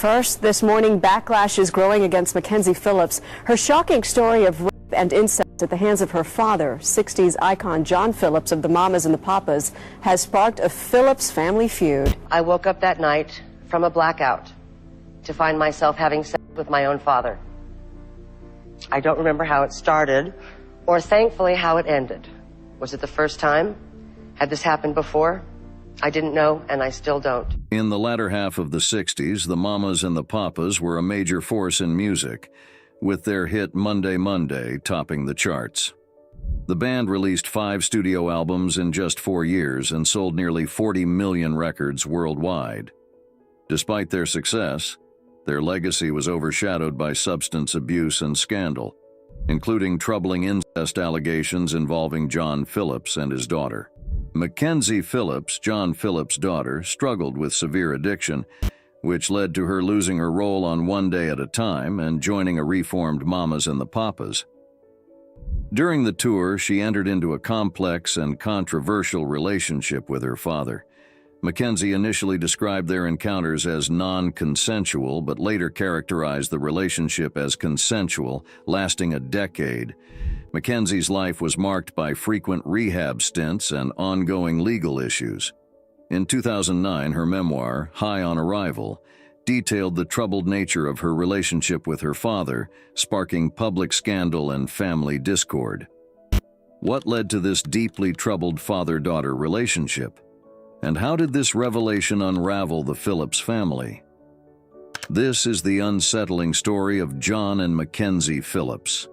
First, this morning, backlash is growing against Mackenzie Phillips. Her shocking story of rape and incest at the hands of her father, 60s icon John Phillips of the Mamas and the Papas, has sparked a Phillips family feud. I woke up that night from a blackout to find myself having sex with my own father. I don't remember how it started, or thankfully how it ended. Was it the first time? Had this happened before? I didn't know, and I still don't. In the latter half of the 60s, the Mamas and the Papas were a major force in music, with their hit Monday, Monday topping the charts. The band released 5 studio albums in just 4 years and sold nearly 40 million records worldwide. Despite their success, their legacy was overshadowed by substance abuse and scandal, including troubling incest allegations involving John Phillips and his daughter. Mackenzie Phillips, John Phillips' daughter, struggled with severe addiction, which led to her losing her role on One Day at a Time and joining a reformed Mamas and the Papas. During the tour, she entered into a complex and controversial relationship with her father. Mackenzie initially described their encounters as non-consensual, but later characterized the relationship as consensual, lasting a decade. Mackenzie's life was marked by frequent rehab stints and ongoing legal issues. In 2009, her memoir, High on Arrival, detailed the troubled nature of her relationship with her father, sparking public scandal and family discord. What led to this deeply troubled father-daughter relationship? And how did this revelation unravel the Phillips family? This is the unsettling story of John and Mackenzie Phillips.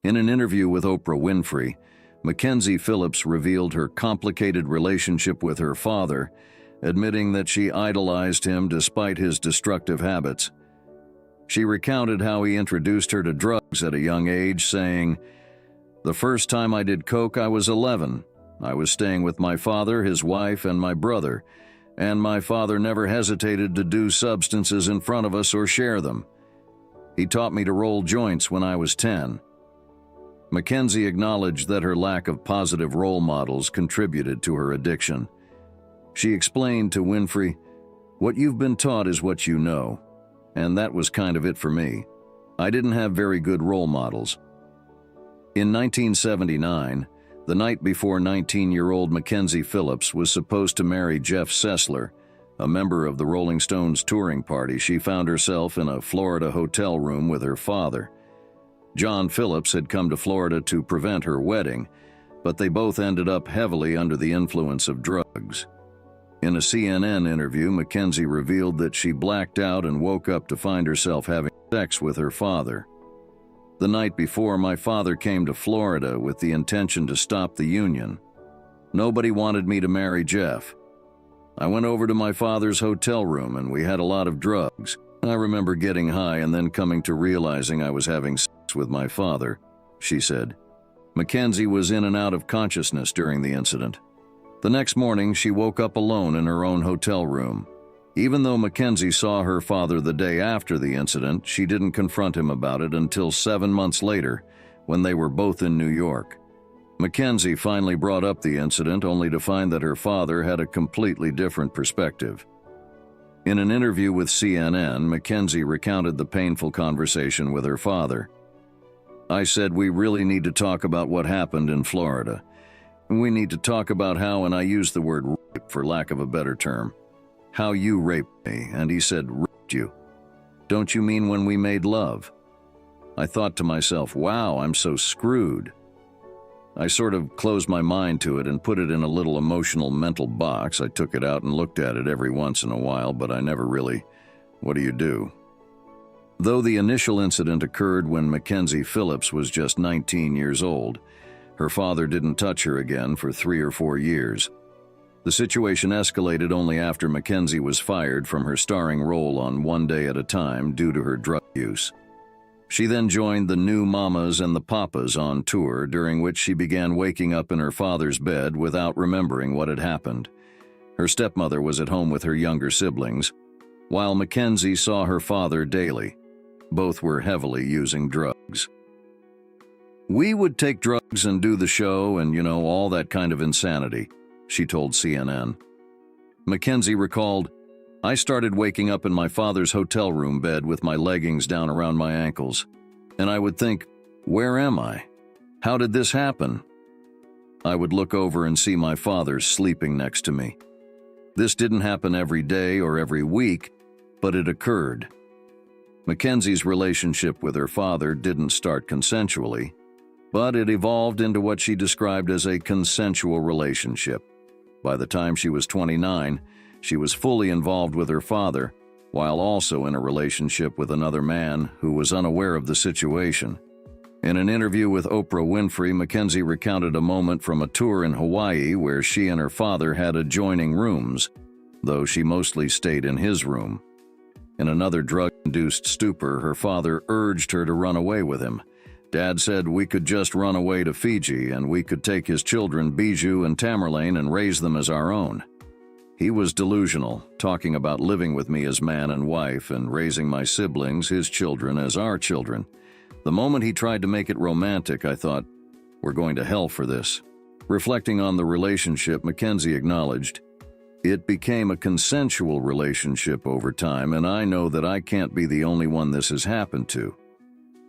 In an interview with Oprah Winfrey, Mackenzie Phillips revealed her complicated relationship with her father, admitting that she idolized him despite his destructive habits. She recounted how he introduced her to drugs at a young age, saying, "The first time I did coke, I was 11. I was staying with my father, his wife, and my brother, and my father never hesitated to do substances in front of us or share them. He taught me to roll joints when I was 10. Mackenzie acknowledged that her lack of positive role models contributed to her addiction. She explained to Winfrey, "What you've been taught is what you know, and that was kind of it for me. I didn't have very good role models." In 1979, the night before 19-year-old Mackenzie Phillips was supposed to marry Jeff Sessler, a member of the Rolling Stones touring party, she found herself in a Florida hotel room with her father. John Phillips had come to Florida to prevent her wedding, but they both ended up heavily under the influence of drugs. In a CNN interview, Mackenzie revealed that she blacked out and woke up to find herself having sex with her father. "The night before, my father came to Florida with the intention to stop the union. Nobody wanted me to marry Jeff. I went over to my father's hotel room and we had a lot of drugs. I remember getting high and then coming to realizing I was having sex with my father," she said. Mackenzie was in and out of consciousness during the incident. The next morning, she woke up alone in her own hotel room. Even though Mackenzie saw her father the day after the incident, she didn't confront him about it until 7 months later, when they were both in New York. Mackenzie finally brought up the incident, only to find that her father had a completely different perspective. In an interview with CNN, Mackenzie recounted the painful conversation with her father. "I said, we really need to talk about what happened in Florida. We need to talk about how, and I use the word rape for lack of a better term, how you raped me," and he said, "Raped you? Don't you mean when we made love?" I thought to myself, wow, I'm so screwed. I sort of closed my mind to it and put it in a little emotional mental box. I took it out and looked at it every once in a while, but I never really, what do you do? Though the initial incident occurred when Mackenzie Phillips was just 19 years old, her father didn't touch her again for 3 or 4 years. The situation escalated only after Mackenzie was fired from her starring role on One Day at a Time due to her drug use. She then joined the new Mamas and the Papas on tour, during which she began waking up in her father's bed without remembering what had happened. Her stepmother was at home with her younger siblings, while Mackenzie saw her father daily. Both were heavily using drugs. "We would take drugs and do the show and, all that kind of insanity," she told CNN. Mackenzie recalled, I started waking up in my father's hotel room bed with my leggings down around my ankles, and I would think, where am I? How did this happen? I would look over and see my father sleeping next to me. This didn't happen every day or every week, but it occurred. Mackenzie's relationship with her father didn't start consensually, but it evolved into what she described as a consensual relationship. By the time she was 29, she was fully involved with her father, while also in a relationship with another man who was unaware of the situation. In an interview with Oprah Winfrey, Mackenzie recounted a moment from a tour in Hawaii where she and her father had adjoining rooms, though she mostly stayed in his room. In another drug-induced stupor, her father urged her to run away with him. Dad said we could just run away to Fiji and we could take his children, Bijou and Tamerlane, and raise them as our own. He was delusional, talking about living with me as man and wife and raising my siblings, his children, as our children. The moment he tried to make it romantic, I thought, we're going to hell for this. Reflecting on the relationship, Mackenzie acknowledged, it became a consensual relationship over time, and I know that I can't be the only one this has happened to.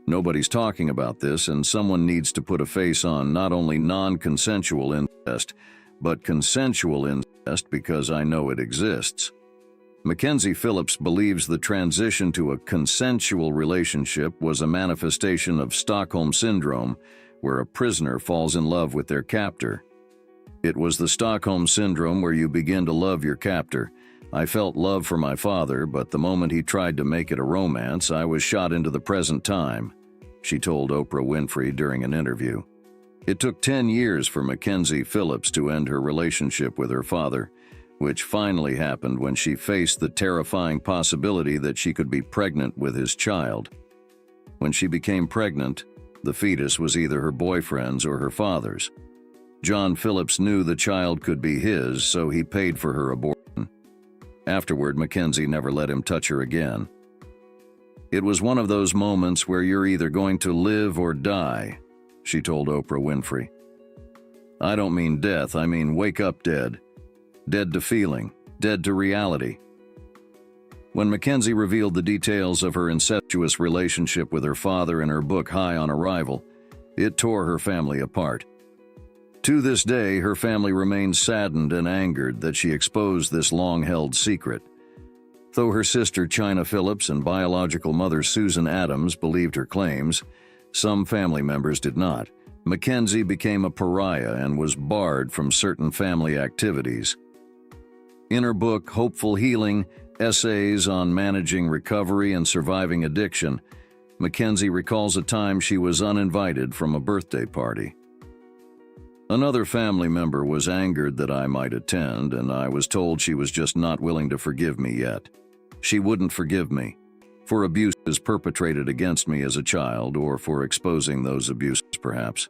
Nobody's talking about this, and someone needs to put a face on not only non-consensual incest, but consensual incest, because I know it exists. Mackenzie Phillips believes the transition to a consensual relationship was a manifestation of Stockholm syndrome, where a prisoner falls in love with their captor. It was the Stockholm syndrome where you begin to love your captor. I felt love for my father, but the moment he tried to make it a romance, I was shot into the present time, she told Oprah Winfrey during an interview. It took 10 years for Mackenzie Phillips to end her relationship with her father, which finally happened when she faced the terrifying possibility that she could be pregnant with his child. When she became pregnant, the fetus was either her boyfriend's or her father's. John Phillips knew the child could be his, so he paid for her abortion. Afterward, Mackenzie never let him touch her again. It was one of those moments where you're either going to live or die, she told Oprah Winfrey. I don't mean death, I mean wake up dead. Dead to feeling, dead to reality. When Mackenzie revealed the details of her incestuous relationship with her father in her book High on Arrival, it tore her family apart. To this day, her family remains saddened and angered that she exposed this long-held secret. Though her sister China Phillips and biological mother Susan Adams believed her claims, some family members did not. Mackenzie became a pariah and was barred from certain family activities. In her book, Hopeful Healing, Essays on Managing Recovery and Surviving Addiction, Mackenzie recalls a time she was uninvited from a birthday party. Another family member was angered that I might attend, and I was told she was just not willing to forgive me yet. She wouldn't forgive me for abuses perpetrated against me as a child, or for exposing those abuses, perhaps.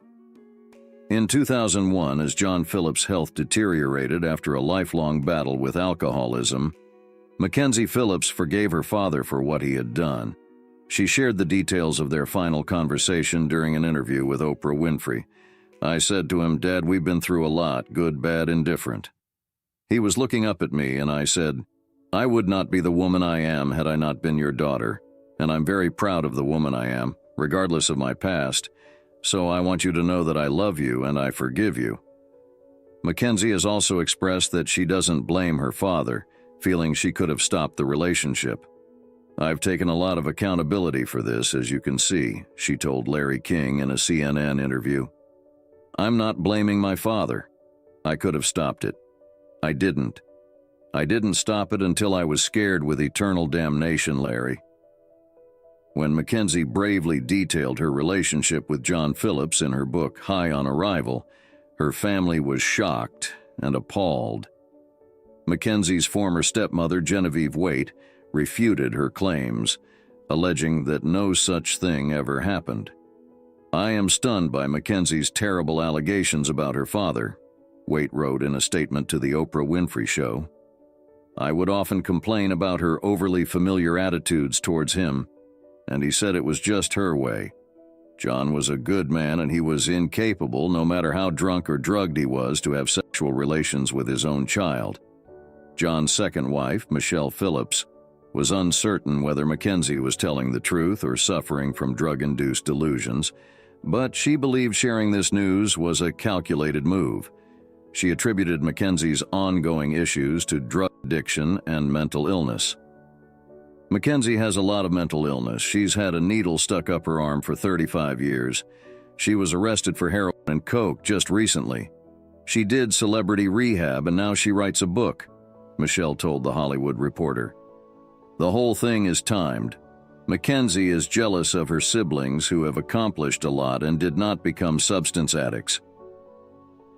In 2001, as John Phillips' health deteriorated after a lifelong battle with alcoholism, Mackenzie Phillips forgave her father for what he had done. She shared the details of their final conversation during an interview with Oprah Winfrey. I said to him, Dad, we've been through a lot, good, bad, indifferent. He was looking up at me, and I said, I would not be the woman I am had I not been your daughter, and I'm very proud of the woman I am, regardless of my past, so I want you to know that I love you and I forgive you. Mackenzie has also expressed that she doesn't blame her father, feeling she could have stopped the relationship. I've taken a lot of accountability for this, as you can see, she told Larry King in a CNN interview. I'm not blaming my father. I could have stopped it. I didn't. I didn't stop it until I was scared with eternal damnation, Larry. When Mackenzie bravely detailed her relationship with John Phillips in her book High on Arrival, her family was shocked and appalled. Mackenzie's former stepmother, Genevieve Waite, refuted her claims, alleging that no such thing ever happened. I am stunned by Mackenzie's terrible allegations about her father, Waite wrote in a statement to the Oprah Winfrey Show. I would often complain about her overly familiar attitudes towards him, and he said it was just her way. John was a good man, and he was incapable, no matter how drunk or drugged he was, to have sexual relations with his own child. John's second wife, Michelle Phillips, was uncertain whether Mackenzie was telling the truth or suffering from drug-induced delusions, but she believed sharing this news was a calculated move. She attributed Mackenzie's ongoing issues to drug addiction and mental illness. Mackenzie has a lot of mental illness. She's had a needle stuck up her arm for 35 years. She was arrested for heroin and coke just recently. She did celebrity rehab and now she writes a book, Michelle told The Hollywood Reporter. The whole thing is timed. Mackenzie is jealous of her siblings who have accomplished a lot and did not become substance addicts.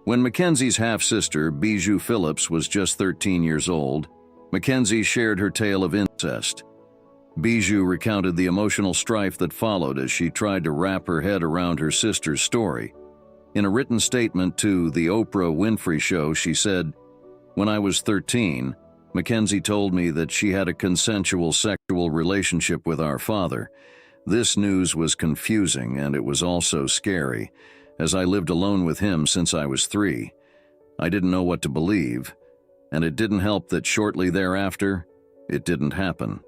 When Mackenzie's half-sister, Bijou Phillips, was just 13 years old, Mackenzie shared her tale of incest. Bijou recounted the emotional strife that followed as she tried to wrap her head around her sister's story. In a written statement to The Oprah Winfrey Show, she said, "When I was 13, Mackenzie told me that she had a consensual sexual relationship with our father. This news was confusing and it was also scary, as I lived alone with him since I was 3. I didn't know what to believe, and it didn't help that shortly thereafter, it didn't happen."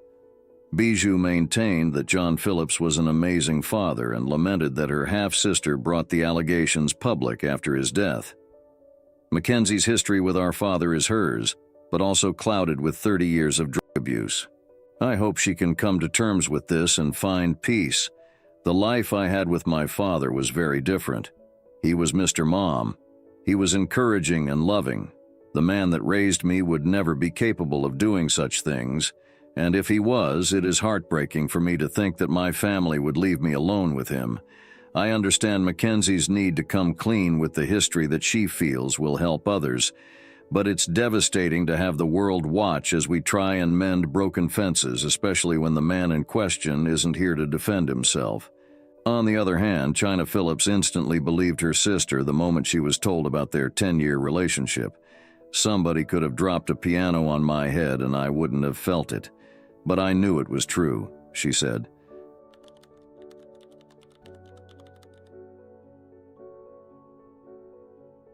Bijou maintained that John Phillips was an amazing father and lamented that her half-sister brought the allegations public after his death. Mackenzie's history with our father is hers, but also clouded with 30 years of drug abuse. I hope she can come to terms with this and find peace. The life I had with my father was very different. He was Mr. Mom. He was encouraging and loving. The man that raised me would never be capable of doing such things, and if he was, it is heartbreaking for me to think that my family would leave me alone with him. I understand Mackenzie's need to come clean with the history that she feels will help others, but it's devastating to have the world watch as we try and mend broken fences, especially when the man in question isn't here to defend himself. On the other hand, China Phillips instantly believed her sister the moment she was told about their 10-year relationship. "Somebody could have dropped a piano on my head and I wouldn't have felt it. But I knew it was true," she said.